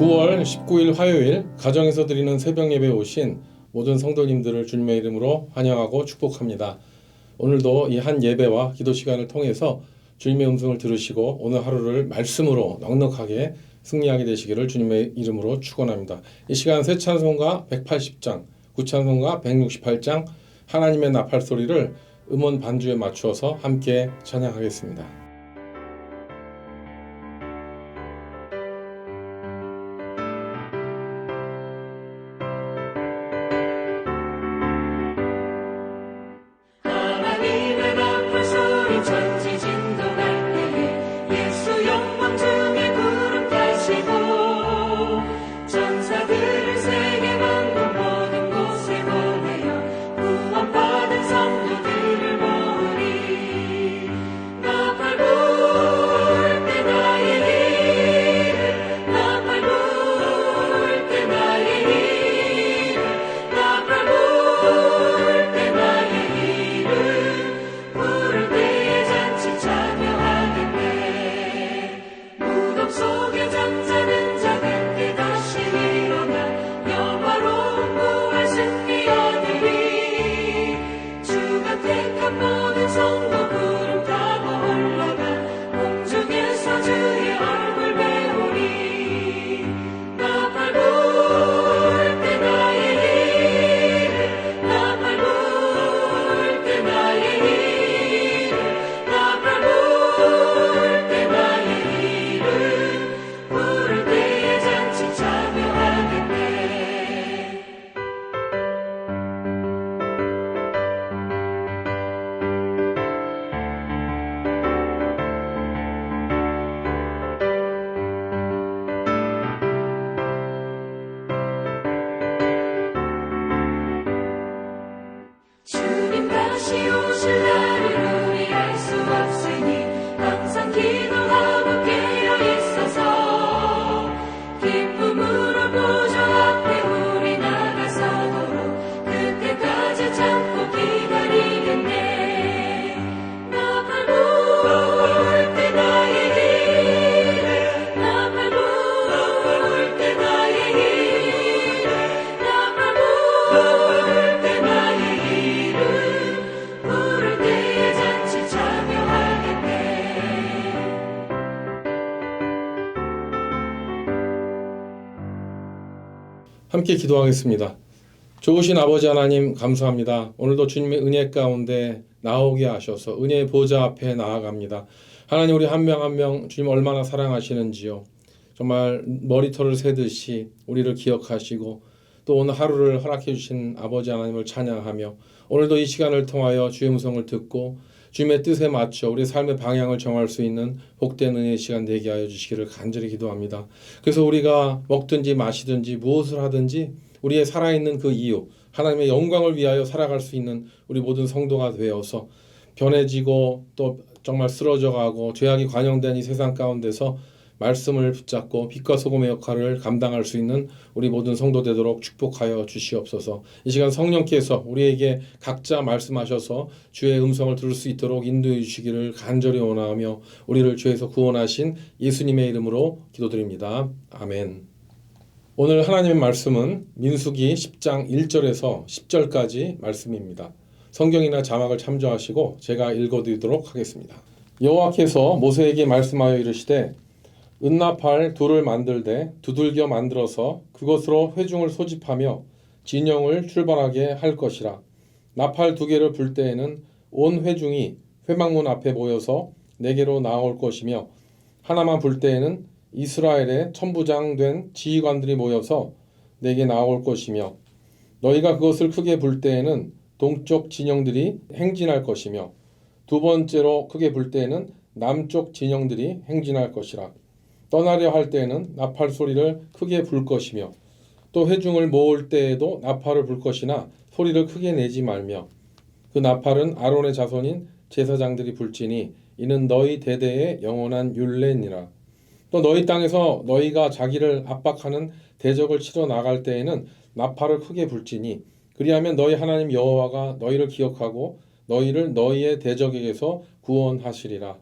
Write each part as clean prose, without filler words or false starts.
9월 19일 화요일 가정에서 드리는 새벽 예배에 오신 모든 성도님들을 주님의 이름으로 환영하고 축복합니다. 오늘도 이 한 예배와 기도 시간을 통해서 주님의 음성을 들으시고 오늘 하루를 말씀으로 넉넉하게 승리하게 되시기를 주님의 이름으로 축원합니다. 이 시간 새 찬송가 180장, 구찬송가 168장 하나님의 나팔 소리를 음원 반주에 맞추어서 함께 찬양하겠습니다. 함께 기도하겠습니다. 좋으신 아버지 하나님 감사합니다. 오늘도 주님의 은혜 가운데 나오게 하셔서 은혜의 보좌 앞에 나아갑니다. 하나님 우리 한 명 한 명 주님 얼마나 사랑하시는지요. 정말 머리털을 세듯이 우리를 기억하시고 또 오늘 하루를 허락해 주신 아버지 하나님을 찬양하며 오늘도 이 시간을 통하여 주의 음성을 듣고 주님의 뜻에 맞춰 우리 삶의 방향을 정할 수 있는 복된 은혜의 시간 되게 하여 주시기를 간절히 기도합니다. 그래서 우리가 먹든지 마시든지 무엇을 하든지 우리의 살아있는 그 이유 하나님의 영광을 위하여 살아갈 수 있는 우리 모든 성도가 되어서 변해지고 또 정말 쓰러져가고 죄악이 관영된 이 세상 가운데서 말씀을 붙잡고 빛과 소금의 역할을 감당할 수 있는 우리 모든 성도 되도록 축복하여 주시옵소서. 이 시간 성령께서 우리에게 각자 말씀하셔서 주의 음성을 들을 수 있도록 인도해 주시기를 간절히 원하며 우리를 죄에서 구원하신 예수님의 이름으로 기도드립니다. 아멘. 오늘 하나님의 말씀은 민수기 10장 1절에서 10절까지 말씀입니다. 성경이나 자막을 참조하시고 제가 읽어드리도록 하겠습니다. 여호와께서 모세에게 말씀하여 이르시되 은나팔 둘을 만들되 두들겨 만들어서 그것으로 회중을 소집하며 진영을 출발하게 할 것이라. 나팔 두 개를 불 때에는 온 회중이 회막문 앞에 모여서 내게로 나올 것이며 하나만 불 때에는 이스라엘의 천부장 된 지휘관들이 모여서 내게 나올 것이며 너희가 그것을 크게 불 때에는 동쪽 진영들이 행진할 것이며 두 번째로 크게 불 때에는 남쪽 진영들이 행진할 것이라. 떠나려 할 때에는 나팔 소리를 크게 불 것이며 또 회중을 모을 때에도 나팔을 불 것이나 소리를 크게 내지 말며 그 나팔은 아론의 자손인 제사장들이 불지니 이는 너희 대대의 영원한 율례니라. 또 너희 땅에서 너희가 자기를 압박하는 대적을 치러 나갈 때에는 나팔을 크게 불지니 그리하면 너희 하나님 여호와가 너희를 기억하고 너희를 너희의 대적에게서 구원하시리라.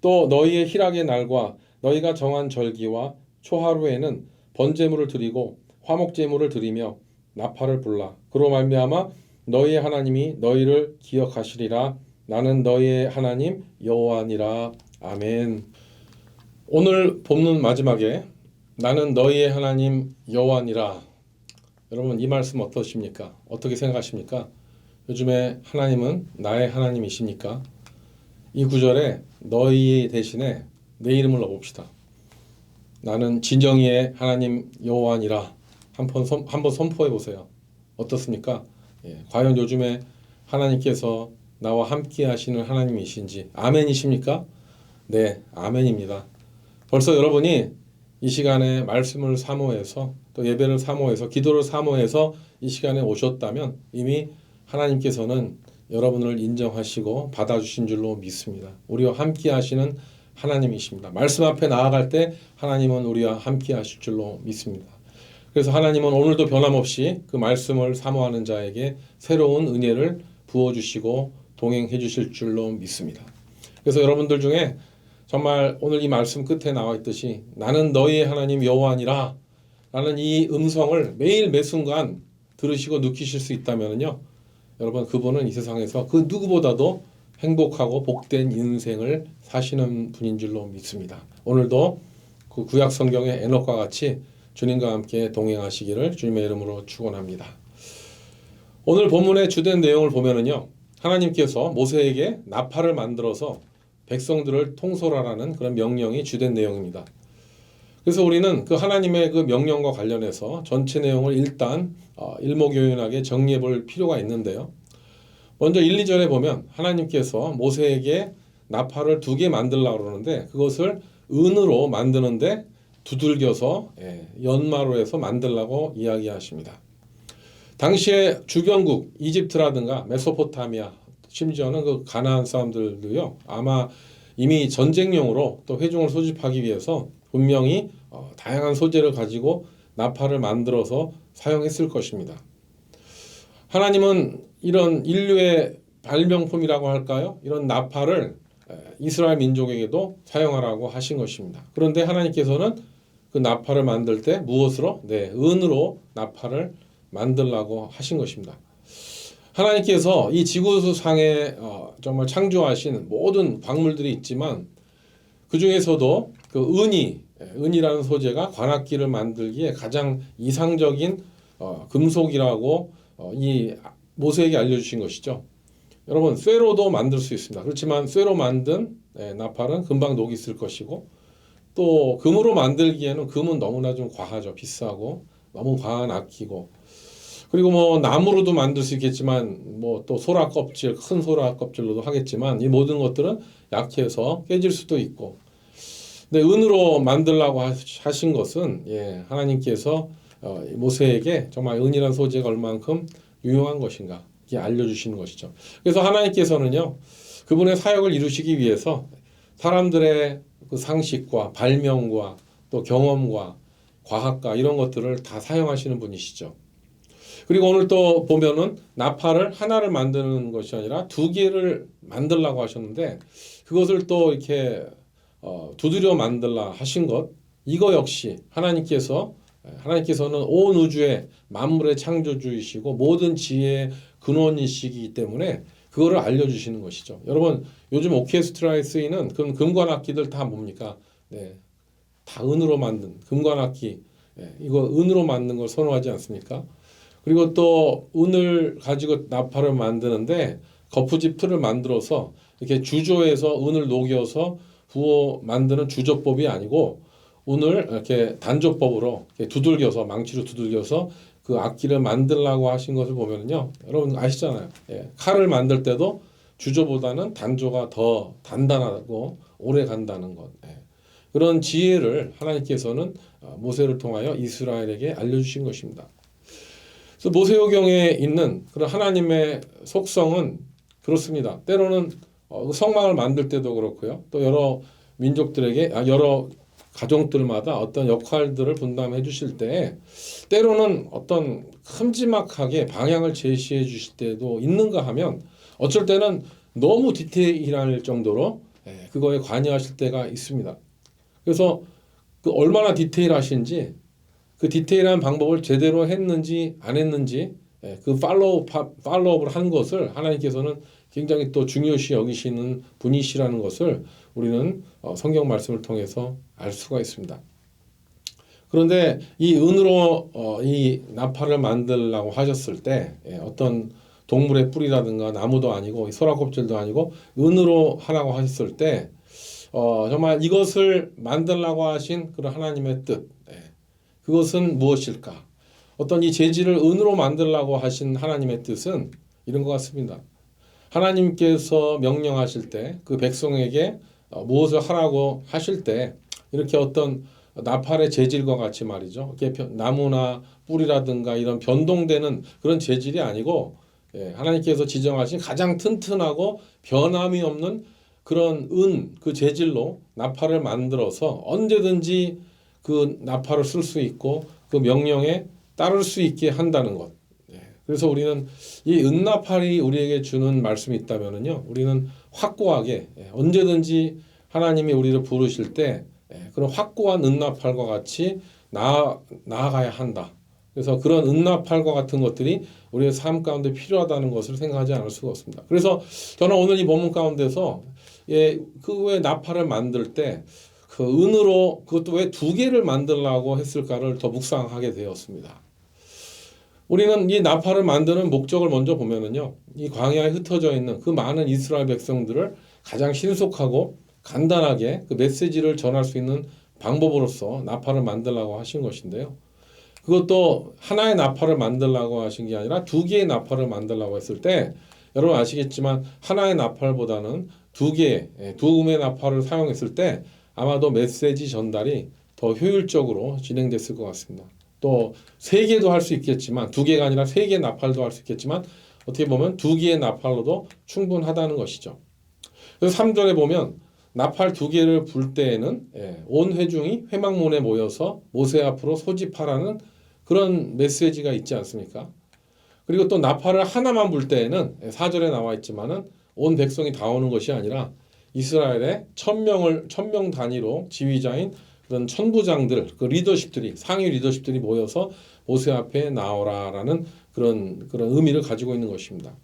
또 너희의 희락의 날과 너희가 정한 절기와 초하루에는 번제물을 드리고 화목제물을 드리며 나팔을 불라. 그로 말미암아 너희의 하나님이 너희를 기억하시리라. 나는 너희의 하나님 여호와니라. 아멘. 오늘 본문 마지막에 나는 너희의 하나님 여호와니라. 여러분 이 말씀 어떠십니까? 어떻게 생각하십니까? 요즘에 하나님은 나의 하나님이십니까? 이 구절에 너희 대신에 내 이름을 넣어봅시다. 나는 진정이의 하나님 여호와니라. 한번 선포해 보세요. 어떻습니까? 과연 요즘에 하나님께서 나와 함께 하시는 하나님이신지 아멘이십니까? 네, 아멘입니다. 벌써 여러분이 이 시간에 말씀을 사모해서 또 예배를 사모해서 기도를 사모해서 이 시간에 오셨다면 이미 하나님께서는 여러분을 인정하시고 받아주신 줄로 믿습니다. 우리와 함께 하시는 하나님이십니다. 말씀 앞에 나아갈 때 하나님은 우리와 함께 하실 줄로 믿습니다. 그래서 하나님은 오늘도 변함없이 그 말씀을 사모하는 자에게 새로운 은혜를 부어주시고 동행해 주실 줄로 믿습니다. 그래서 여러분들 중에 정말 오늘 이 말씀 끝에 나와 있듯이 나는 너희의 하나님 여호와니라 라는 이 음성을 매일 매순간 들으시고 느끼실 수 있다면요, 여러분 그분은 이 세상에서 그 누구보다도 행복하고 복된 인생을 사시는 분인 줄로 믿습니다. 오늘도 그 구약 성경의 에녹과 같이 주님과 함께 동행하시기를 주님의 이름으로 축원합니다. 오늘 본문의 주된 내용을 보면은요, 하나님께서 모세에게 나팔을 만들어서 백성들을 통솔하라는 그런 명령이 주된 내용입니다. 그래서 우리는 그 하나님의 그 명령과 관련해서 전체 내용을 일단 일목요연하게 정리해 볼 필요가 있는데요. 먼저 1, 2절에 보면 하나님께서 모세에게 나팔을 2개 만들라고 그러는데 그것을 은으로 만드는데 두들겨서 연마로 해서 만들라고 이야기하십니다. 당시에 주변국 이집트라든가 메소포타미아 심지어는 그 가나안 사람들도요, 아마 이미 전쟁용으로 또 회중을 소집하기 위해서 분명히 다양한 소재를 가지고 나팔을 만들어서 사용했을 것입니다. 하나님은 이런 인류의 발명품이라고 할까요? 이런 나팔을 이스라엘 민족에게도 사용하라고 하신 것입니다. 그런데 하나님께서는 그 나팔을 만들 때 무엇으로? 은으로 나팔을 만들라고 하신 것입니다. 하나님께서 이 지구상에 정말 창조하신 모든 광물들이 있지만 그 중에서도 그 은이라는 소재가 관악기를 만들기에 가장 이상적인 금속이라고 이 모세에게 알려주신 것이죠. 여러분 쇠로도 만들 수 있습니다. 그렇지만 쇠로 만든 나팔은 금방 녹이 있을 것이고 또 금으로 만들기에는 금은 너무나 좀 과하죠. 비싸고 너무 과한 악기고 그리고 뭐 나무로도 만들 수 있겠지만 뭐 또 소라 껍질 큰 소라 껍질로도 하겠지만 이 모든 것들은 약해서 깨질 수도 있고 근데 은으로 만들라고 하신 것은 하나님께서 모세에게 정말 은이라는 소재가 얼만큼 유용한 것인가 이게 알려주시는 것이죠. 그래서 하나님께서는요 그분의 사역을 이루시기 위해서 사람들의 그 상식과 발명과 또 경험과 과학과 이런 것들을 다 사용하시는 분이시죠. 그리고 오늘 또 보면은 나팔을 하나를 만드는 것이 아니라 2개를 만들라고 하셨는데 그것을 또 이렇게 두드려 만들라 하신 것 이거 역시 하나님께서는 온 우주의 만물의 창조주이시고 모든 지혜의 근원이시기 때문에 그거를 알려주시는 것이죠. 여러분 요즘 오케스트라에 쓰이는 그런 금관악기들 다 뭡니까? 다 은으로 만든 금관악기 이거 은으로 만든 걸 선호하지 않습니까? 그리고 또 은을 가지고 나팔을 만드는데 거푸집 틀을 만들어서 이렇게 주조해서 은을 녹여서 부어 만드는 주조법이 아니고 은을 이렇게 단조법으로 이렇게 두들겨서 망치로 두들겨서 그 악기를 만들라고 하신 것을 보면요, 여러분 아시잖아요. 칼을 만들 때도 주조보다는 단조가 더 단단하고 오래 간다는 것. 그런 지혜를 하나님께서는 모세를 통하여 이스라엘에게 알려주신 것입니다. 그래서 모세오경에 있는 그런 하나님의 속성은 그렇습니다. 때로는 성막을 만들 때도 그렇고요. 또 여러 민족들에게 여러 가정들마다 어떤 역할들을 분담해 주실 때 때로는 어떤 큼지막하게 방향을 제시해 주실 때도 있는가 하면 어쩔 때는 너무 디테일할 정도로 그거에 관여하실 때가 있습니다. 그래서 그 얼마나 디테일하신지 그 디테일한 방법을 제대로 했는지 안 했는지 그 팔로우업을 하는 것을 하나님께서는 굉장히 또 중요시 여기시는 분이시라는 것을 우리는 성경 말씀을 통해서 알 수가 있습니다. 그런데 이 은으로 이 나팔을 만들라고 하셨을 때 어떤 동물의 뿔이라든가 나무도 아니고 소라 껍질도 아니고 은으로 하라고 하셨을 때 정말 이것을 만들라고 하신 그런 하나님의 뜻 그것은 무엇일까? 어떤 이 재질을 은으로 만들라고 하신 하나님의 뜻은 이런 것 같습니다. 하나님께서 명령하실 때 그 백성에게 무엇을 하라고 하실 때 이렇게 어떤 나팔의 재질과 같이 말이죠. 이렇게 나무나 뿔이라든가 이런 변동되는 그런 재질이 아니고 하나님께서 지정하신 가장 튼튼하고 변함이 없는 그런 그 재질로 나팔을 만들어서 언제든지 그 나팔을 쓸 수 있고 그 명령에 따를 수 있게 한다는 것. 그래서 우리는 이 은나팔이 우리에게 주는 말씀이 있다면은요, 우리는 확고하게 언제든지 하나님이 우리를 부르실 때 그런 확고한 은나팔과 같이 나아가야 한다. 그래서 그런 은나팔과 같은 것들이 우리의 삶 가운데 필요하다는 것을 생각하지 않을 수가 없습니다. 그래서 저는 오늘 이 본문 가운데서 그 왜 나팔을 만들 때 그 은으로 그것도 왜 2개를 만들라고 했을까를 더 묵상하게 되었습니다. 우리는 이 나팔을 만드는 목적을 먼저 보면은요, 이 광야에 흩어져 있는 그 많은 이스라엘 백성들을 가장 신속하고 간단하게 그 메시지를 전할 수 있는 방법으로서 나팔을 만들라고 하신 것인데요. 그것도 하나의 나팔을 만들라고 하신 게 아니라 2개의 나팔을 만들라고 했을 때 여러분 아시겠지만 하나의 나팔보다는 2음의 나팔을 사용했을 때 아마도 메시지 전달이 더 효율적으로 진행됐을 것 같습니다. 또 3개도 할 수 있겠지만 2개가 아니라 3개의 나팔도 할 수 있겠지만 어떻게 보면 2개의 나팔로도 충분하다는 것이죠. 그래서 3절에 보면 나팔 2개를 불 때에는 온 회중이 회막문에 모여서 모세 앞으로 소집하라는 그런 메시지가 있지 않습니까? 그리고 또 나팔을 하나만 불 때에는 4절에 나와 있지만은 온 백성이 다 오는 것이 아니라 이스라엘의 1000명 단위로 지휘자인 그런 천부장들, 그 리더십들이 상위 리더십들이 모여서 모세 앞에 나오라라는 그런 의미를 가지고 있는 것입니다.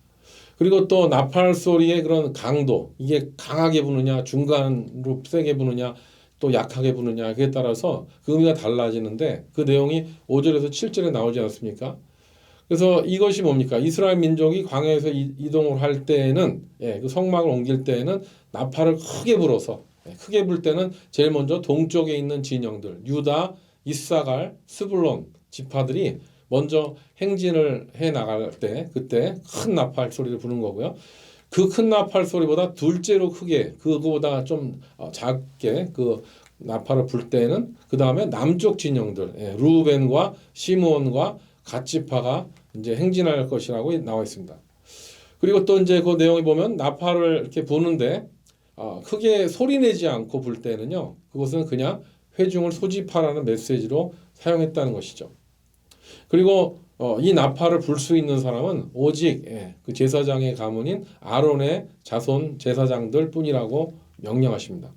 그리고 또 나팔 소리의 그런 강도, 이게 강하게 부느냐, 중간으로 세게 부느냐, 또 약하게 부느냐, 그에 따라서 그 의미가 달라지는데 그 내용이 5절에서 7절에 나오지 않습니까? 그래서 이것이 뭡니까? 이스라엘 민족이 광야에서 이동을 할 때에는 그 성막을 옮길 때에는 나팔을 크게 불어서 크게 불 때는 제일 먼저 동쪽에 있는 진영들 유다, 이사갈, 스불론 지파들이 먼저 행진을 해 나갈 때 그때 큰 나팔 소리를 부는 거고요. 그 큰 나팔 소리보다 둘째로 크게 그거보다 좀 작게 그 나팔을 불 때는 그 다음에 남쪽 진영들 루벤과 시므온과 갓 지파가 이제 행진할 것이라고 나와 있습니다. 그리고 또 이제 그 내용에 보면 나팔을 이렇게 부는데 크게 소리 내지 않고 불 때는요, 그것은 그냥 회중을 소집하라는 메시지로 사용했다는 것이죠. 그리고 이 나팔을 불 수 있는 사람은 오직 그 제사장의 가문인 아론의 자손 제사장들 뿐이라고 명령하십니다.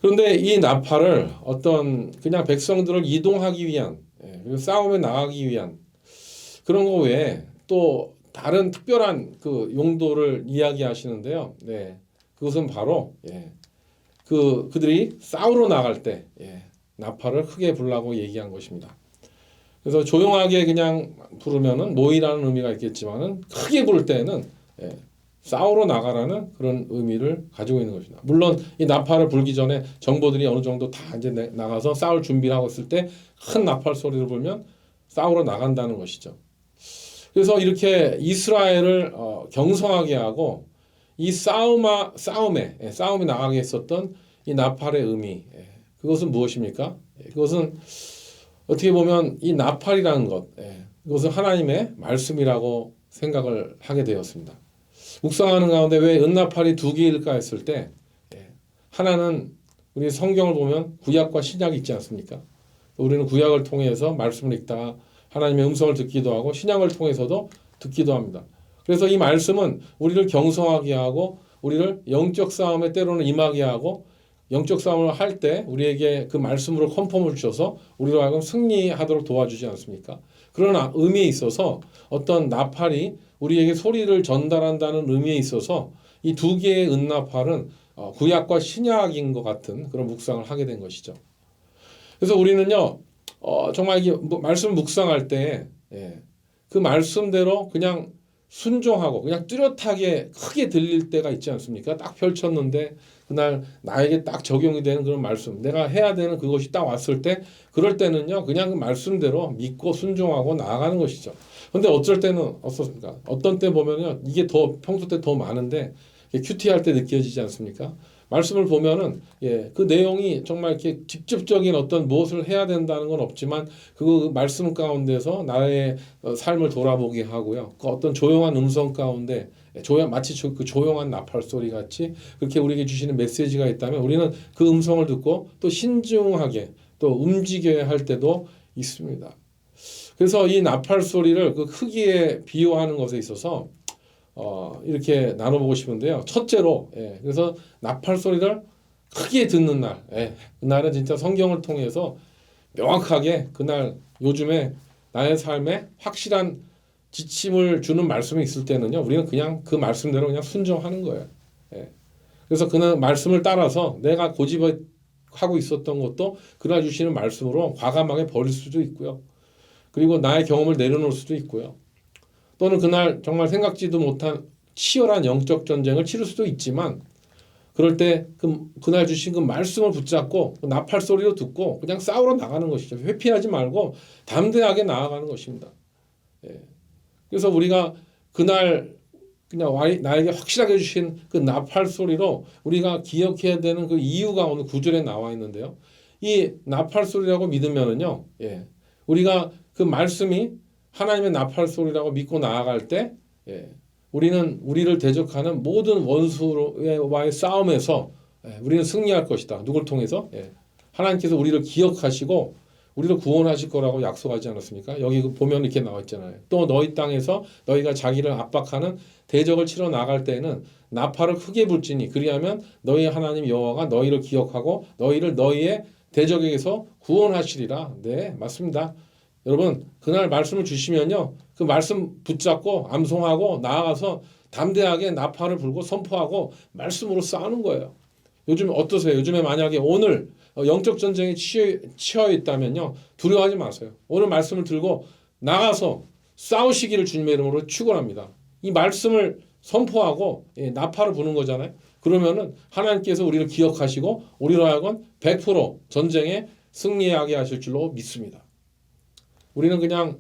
그런데 이 나팔을 어떤 그냥 백성들을 이동하기 위한 그리고 싸움에 나가기 위한 그런 거 외에 또 다른 특별한 그 용도를 이야기하시는데요. 그것은 바로 그들이 싸우러 나갈 때 나팔을 크게 불라고 얘기한 것입니다. 그래서 조용하게 그냥 부르면은 모이라는 의미가 있겠지만은 크게 부를 때는 싸우러 나가라는 그런 의미를 가지고 있는 것입니다. 물론 이 나팔을 불기 전에 정보들이 어느 정도 다 이제 나가서 싸울 준비를 하고 있을 때 큰 나팔 소리를 불면 싸우러 나간다는 것이죠. 그래서 이렇게 이스라엘을 경성하게 하고 이 싸움에 나가게 했었던 이 나팔의 의미, 그것은 무엇입니까? 그것은 어떻게 보면 이 나팔이라는 것, 그것은 하나님의 말씀이라고 생각을 하게 되었습니다. 묵상하는 가운데 왜 은나팔이 2개일까 했을 때 하나는 우리 성경을 보면 구약과 신약이 있지 않습니까? 우리는 구약을 통해서 말씀을 읽다가 하나님의 음성을 듣기도 하고 신약을 통해서도 듣기도 합니다. 그래서 이 말씀은 우리를 경성하게 하고 우리를 영적 싸움에 때로는 임하게 하고 영적 싸움을 할 때 우리에게 그 말씀으로 컨펌을 주셔서 우리로 하여금 승리하도록 도와주지 않습니까? 그러나 의미에 있어서 어떤 나팔이 우리에게 소리를 전달한다는 의미에 있어서 이 두 개의 은나팔은 구약과 신약인 것 같은 그런 묵상을 하게 된 것이죠. 그래서 우리는요, 정말 이게 말씀 묵상할 때, 그 말씀대로 그냥 순종하고 그냥 뚜렷하게 크게 들릴 때가 있지 않습니까? 딱 펼쳤는데 그날 나에게 딱 적용이 되는 그런 말씀, 내가 해야 되는 그것이 딱 왔을 때, 그럴 때는요, 그냥 그 말씀대로 믿고 순종하고 나아가는 것이죠. 근데 어쩔 때는 어떻습니까? 어떤 때 보면요, 이게 더 평소 때 더 많은데 큐티할 때 느껴지지 않습니까? 말씀을 보면은 그 내용이 정말 이렇게 직접적인 어떤 무엇을 해야 된다는 건 없지만 그 말씀 가운데서 나의 삶을 돌아보게 하고요. 그 어떤 조용한 음성 가운데 마치 그 조용한 나팔 소리 같이 그렇게 우리에게 주시는 메시지가 있다면 우리는 그 음성을 듣고 또 신중하게 또 움직여야 할 때도 있습니다. 그래서 이 나팔 소리를 그 크기에 비유하는 것에 있어서 이렇게 나눠보고 싶은데요. 첫째로, 그래서 나팔 소리를 크게 듣는 날, 그날은 진짜 성경을 통해서 명확하게 그날 요즘에 나의 삶에 확실한 지침을 주는 말씀이 있을 때는요, 우리는 그냥 그 말씀대로 그냥 순종하는 거예요. 그래서 그날 말씀을 따라서 내가 고집하고 있었던 것도 그날 주시는 말씀으로 과감하게 버릴 수도 있고요. 그리고 나의 경험을 내려놓을 수도 있고요. 또는 그날 정말 생각지도 못한 치열한 영적 전쟁을 치를 수도 있지만 그럴 때 그날 주신 그 말씀을 붙잡고 그 나팔 소리로 듣고 그냥 싸우러 나가는 것이죠. 회피하지 말고 담대하게 나아가는 것입니다. 그래서 우리가 그날 그냥 나에게 확실하게 주신 그 나팔 소리로 우리가 기억해야 되는 그 이유가 오늘 9절에 나와 있는데요. 이 나팔 소리라고 믿으면은요, 우리가 그 말씀이 하나님의 나팔 소리라고 믿고 나아갈 때, 우리는 우리를 대적하는 모든 원수와의 싸움에서 우리는 승리할 것이다. 누굴 통해서? 하나님께서 우리를 기억하시고 우리를 구원하실 거라고 약속하지 않았습니까? 여기 보면 이렇게 나와 있잖아요. 또 너희 땅에서 너희가 자기를 압박하는 대적을 치러 나갈 때에는 나팔을 크게 불지니 그리하면 너희 하나님 여호와가 너희를 기억하고 너희를 너희의 대적에게서 구원하시리라. 네, 맞습니다. 여러분 그날 말씀을 주시면요, 그 말씀 붙잡고 암송하고 나아가서 담대하게 나팔을 불고 선포하고 말씀으로 싸우는 거예요. 요즘 어떠세요? 요즘에 만약에 오늘 영적 전쟁에 치여 있다면요, 두려워하지 마세요. 오늘 말씀을 들고 나가서 싸우시기를 주님의 이름으로 축원합니다. 이 말씀을 선포하고 나팔을 부는 거잖아요. 그러면은 하나님께서 우리를 기억하시고 우리로 하여금 100% 전쟁에 승리하게 하실 줄로 믿습니다. 우리는 그냥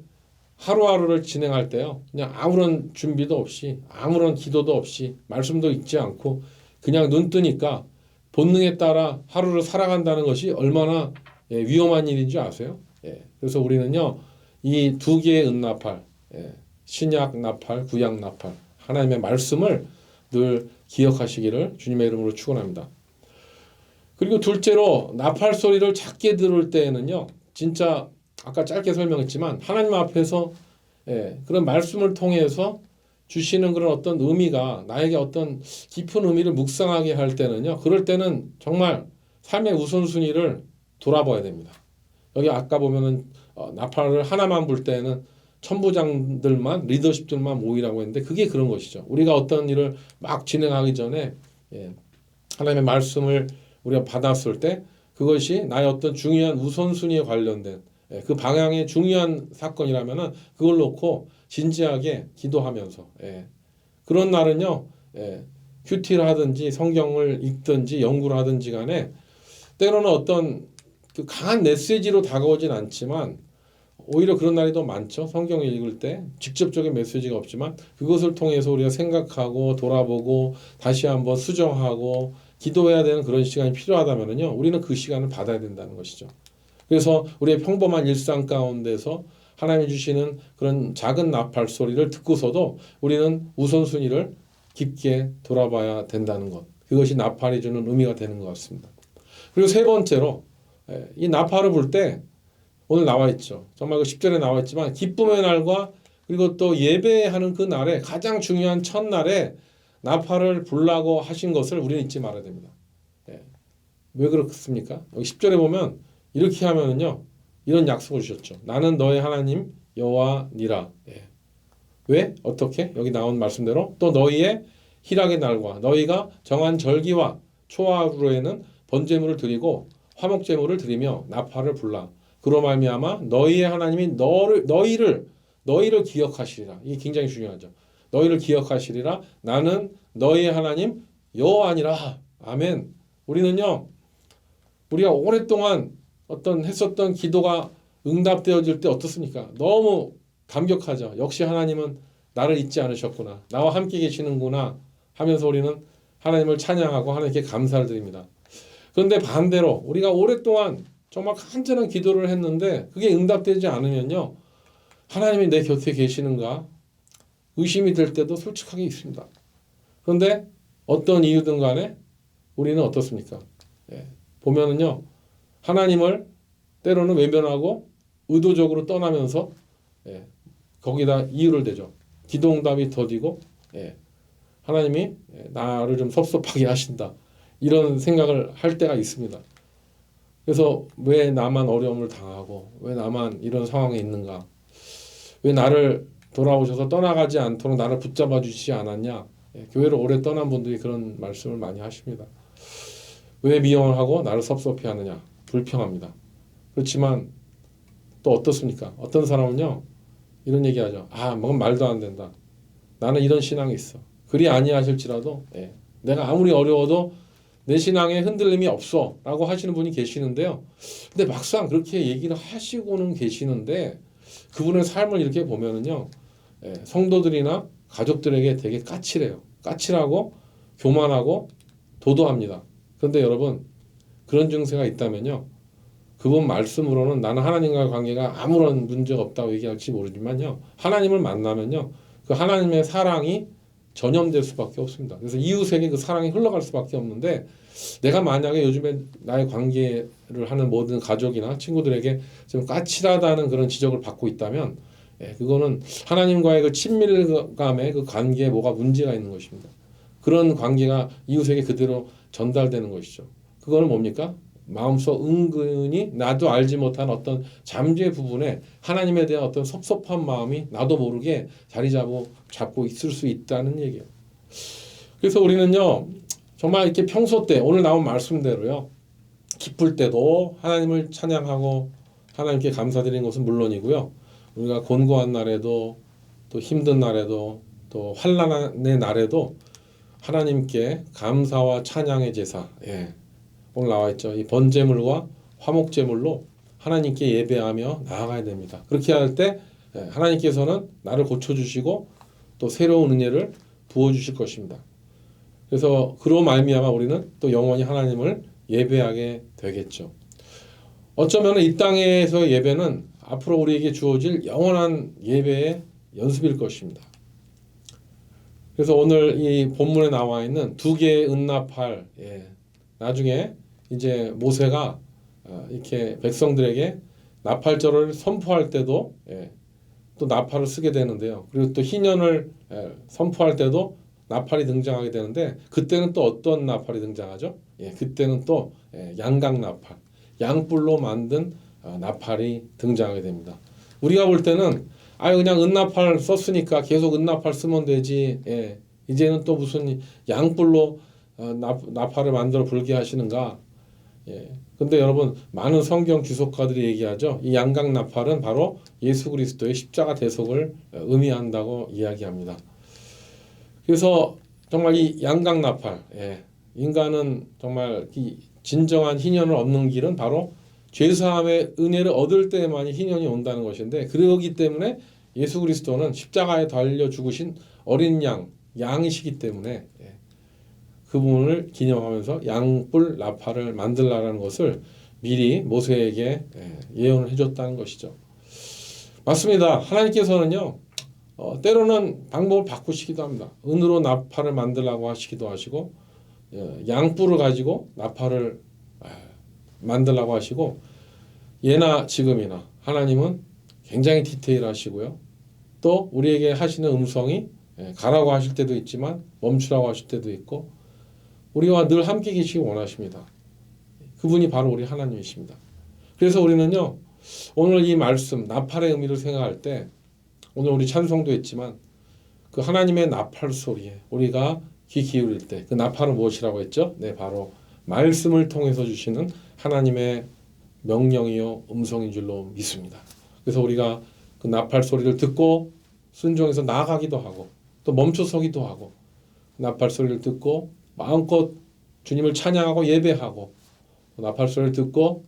하루하루를 진행할 때요, 그냥 아무런 준비도 없이 아무런 기도도 없이 말씀도 읽지 않고 그냥 눈 뜨니까 본능에 따라 하루를 살아간다는 것이 얼마나 위험한 일인지 아세요? 그래서 우리는요, 이 두 개의 은나팔, 신약 나팔, 구약 나팔, 하나님의 말씀을 늘 기억하시기를 주님의 이름으로 축원합니다. 그리고 둘째로 나팔 소리를 작게 들을 때에는요, 진짜 아까 짧게 설명했지만 하나님 앞에서 그런 말씀을 통해서 주시는 그런 어떤 의미가 나에게 어떤 깊은 의미를 묵상하게 할 때는요, 그럴 때는 정말 삶의 우선순위를 돌아봐야 됩니다. 여기 아까 보면은 나팔을 하나만 불 때는 천부장들만, 리더십들만 모이라고 했는데 그게 그런 것이죠. 우리가 어떤 일을 막 진행하기 전에 하나님의 말씀을 우리가 받았을 때 그것이 나의 어떤 중요한 우선순위에 관련된 그 방향의 중요한 사건이라면은 그걸 놓고 진지하게 기도하면서 그런 날은요, 큐티를 하든지 성경을 읽든지 연구를 하든지 간에 때로는 어떤 그 강한 메시지로 다가오진 않지만 오히려 그런 날이 더 많죠. 성경을 읽을 때 직접적인 메시지가 없지만 그것을 통해서 우리가 생각하고 돌아보고 다시 한번 수정하고 기도해야 되는 그런 시간이 필요하다면요, 우리는 그 시간을 받아야 된다는 것이죠. 그래서 우리의 평범한 일상 가운데서 하나님이 주시는 그런 작은 나팔 소리를 듣고서도 우리는 우선순위를 깊게 돌아봐야 된다는 것. 그것이 나팔이 주는 의미가 되는 것 같습니다. 그리고 세 번째로 이 나팔을 불 때 오늘 나와 있죠. 정말 그 10절에 나와 있지만 기쁨의 날과 그리고 또 예배하는 그 날에 가장 중요한 첫날에 나팔을 불라고 하신 것을 우리는 잊지 말아야 됩니다. 왜 그렇습니까? 여기 10절에 보면 이렇게 하면은요. 이런 약속을 주셨죠. 나는 너의 하나님 여호와니라. 예. 왜? 어떻게? 여기 나온 말씀대로 또 너희의 희락의 날과 너희가 정한 절기와 초하루에는 번제물을 드리고 화목제물을 드리며 나팔을 불라. 그로 말미암아 너희의 하나님이 너희를 기억하시리라. 이게 굉장히 중요하죠. 너희를 기억하시리라. 나는 너희의 하나님 여호와니라. 아멘. 우리는요. 우리가 오랫동안 어떤 했었던 기도가 응답되어질 때 어떻습니까? 너무 감격하죠. 역시 하나님은 나를 잊지 않으셨구나. 나와 함께 계시는구나 하면서 우리는 하나님을 찬양하고 하나님께 감사를 드립니다. 그런데 반대로 우리가 오랫동안 정말 간절한 기도를 했는데 그게 응답되지 않으면요. 하나님이 내 곁에 계시는가 의심이 될 때도 솔직하게 있습니다. 그런데 어떤 이유든 간에 우리는 어떻습니까? 예, 보면은요. 하나님을 때로는 외면하고 의도적으로 떠나면서 예, 거기다 이유를 대죠. 기도응답이 더디고 예, 하나님이 나를 좀 섭섭하게 하신다. 이런 생각을 할 때가 있습니다. 그래서 왜 나만 어려움을 당하고 왜 나만 이런 상황에 있는가? 왜 나를 돌아오셔서 떠나가지 않도록 나를 붙잡아 주시지 않았냐? 예, 교회를 오래 떠난 분들이 그런 말씀을 많이 하십니다. 왜 미움을 하고 나를 섭섭해 하느냐? 불평합니다. 그렇지만 또 어떻습니까? 어떤 사람은요. 이런 얘기하죠. 아, 뭔 말도 안 된다. 나는 이런 신앙이 있어. 그리 아니하실지라도 예, 내가 아무리 어려워도 내 신앙에 흔들림이 없어 라고 하시는 분이 계시는데요. 근데 막상 그렇게 얘기를 하시고는 계시는데 그분의 삶을 이렇게 보면은요. 예, 성도들이나 가족들에게 되게 까칠해요. 까칠하고 교만하고 도도합니다. 그런데 여러분 그런 증세가 있다면요. 그분 말씀으로는 나는 하나님과의 관계가 아무런 문제가 없다고 얘기할지 모르지만요. 하나님을 만나면요. 그 하나님의 사랑이 전염될 수밖에 없습니다. 그래서 이웃에게 그 사랑이 흘러갈 수밖에 없는데 내가 만약에 요즘에 나의 관계를 하는 모든 가족이나 친구들에게 좀 까칠하다는 그런 지적을 받고 있다면 예, 그거는 하나님과의 그 친밀감의 그 관계에 뭐가 문제가 있는 것입니다. 그런 관계가 이웃에게 그대로 전달되는 것이죠. 그거는 뭡니까? 마음속 은근히 나도 알지 못한 어떤 잠재 부분에 하나님에 대한 어떤 섭섭한 마음이 나도 모르게 자리 잡고 있을 수 있다는 얘기예요. 그래서 우리는요 정말 이렇게 평소 때 오늘 나온 말씀대로요 기쁠 때도 하나님을 찬양하고 하나님께 감사드리는 것은 물론이고요 우리가 곤고한 날에도 또 힘든 날에도 또 환난의 날에도 하나님께 감사와 찬양의 제사 예. 오늘 나와 있죠. 이 번제물과 화목제물로 하나님께 예배하며 나아가야 됩니다. 그렇게 할 때 하나님께서는 나를 고쳐주시고 또 새로운 은혜를 부어주실 것입니다. 그래서 그로 말미암아 우리는 또 영원히 하나님을 예배하게 되겠죠. 어쩌면 이 땅에서의 예배는 앞으로 우리에게 주어질 영원한 예배의 연습일 것입니다. 그래서 오늘 이 본문에 나와 있는 두 개의 은나팔 나중에 이제 모세가 이렇게 백성들에게 나팔절을 선포할 때도 또 나팔을 쓰게 되는데요. 그리고 또 희년을 선포할 때도 나팔이 등장하게 되는데 그때는 또 어떤 나팔이 등장하죠? 그때는 또 양각 나팔, 양뿔로 만든 나팔이 등장하게 됩니다. 우리가 볼 때는 그냥 은나팔 썼으니까 계속 은나팔 쓰면 되지. 이제는 또 무슨 양뿔로 나팔을 만들어 불게 하시는가? 근데 여러분 많은 성경 주석가들이 얘기하죠. 이 양각 나팔은 바로 예수 그리스도의 십자가 대속을 의미한다고 이야기합니다. 그래서 정말 이 양각 나팔, 인간은 정말 이 진정한 희년을 얻는 길은 바로 죄사함의 은혜를 얻을 때만이 희년이 온다는 것인데 그러기 때문에 예수 그리스도는 십자가에 달려 죽으신 어린 양이시기 때문에 그 부분을 기념하면서 양뿔 나팔을 만들라는 것을 미리 모세에게 예언을 해줬다는 것이죠. 맞습니다. 하나님께서는요 때로는 방법을 바꾸시기도 합니다. 은으로 나팔을 만들라고 하시기도 하시고 양뿔을 가지고 나팔을 만들라고 하시고 예나 지금이나 하나님은 굉장히 디테일하시고요. 또 우리에게 하시는 음성이 가라고 하실 때도 있지만 멈추라고 하실 때도 있고 우리와 늘 함께 계시기 원하십니다. 그분이 바로 우리 하나님이십니다. 그래서 우리는요, 오늘 이 말씀 나팔의 의미를 생각할 때 오늘 우리 찬송도 했지만 그 하나님의 나팔 소리에 우리가 귀 기울일 때 그 나팔은 무엇이라고 했죠? 네, 바로 말씀을 통해서 주시는 하나님의 명령이요 음성인 줄로 믿습니다. 그래서 우리가 그 나팔 소리를 듣고 순종해서 나아가기도 하고 또 멈춰서기도 하고 나팔 소리를 듣고 마음껏 주님을 찬양하고 예배하고 나팔 소리를 듣고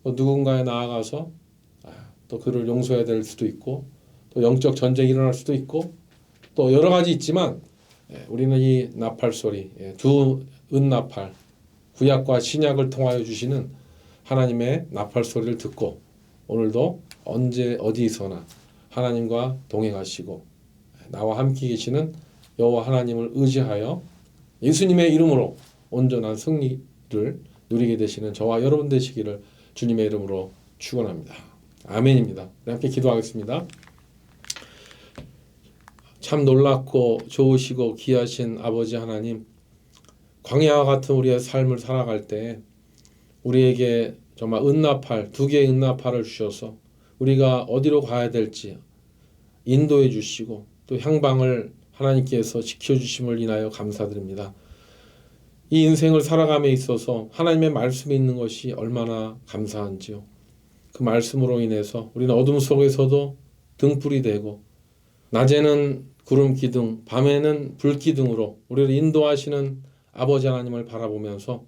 또 누군가에 나아가서 또 그를 용서해야 될 수도 있고 또 영적 전쟁이 일어날 수도 있고 또 여러 가지 있지만 우리는 이 나팔 소리 두 은나팔 구약과 신약을 통하여 주시는 하나님의 나팔 소리를 듣고 오늘도 언제 어디서나 하나님과 동행하시고 나와 함께 계시는 여호와 하나님을 의지하여 예수님의 이름으로 온전한 승리를 누리게 되시는 저와 여러분 되시기를 주님의 이름으로 축원합니다. 아멘입니다. 함께 기도하겠습니다. 참 놀랍고 좋으시고 귀하신 아버지 하나님, 광야와 같은 우리의 삶을 살아갈 때 우리에게 정말 은나팔, 두 개의 은나팔을 주셔서 우리가 어디로 가야 될지 인도해 주시고 또 향방을 하나님께서 지켜주심을 인하여 감사드립니다. 이 인생을 살아감에 있어서 하나님의 말씀이 있는 것이 얼마나 감사한지요. 그 말씀으로 인해서 우리는 어둠 속에서도 등불이 되고 낮에는 구름 기둥, 밤에는 불 기둥으로 우리를 인도하시는 아버지 하나님을 바라보면서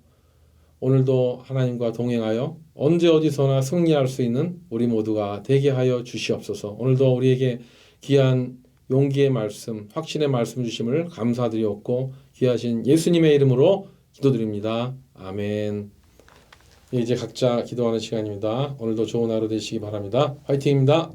오늘도 하나님과 동행하여 언제 어디서나 승리할 수 있는 우리 모두가 되게 하여 주시옵소서. 오늘도 우리에게 귀한 용기의 말씀, 확신의 말씀 주심을 감사드리옵고 귀하신 예수님의 이름으로 기도드립니다. 아멘. 이제 각자 기도하는 시간입니다. 오늘도 좋은 하루 되시기 바랍니다. 화이팅입니다.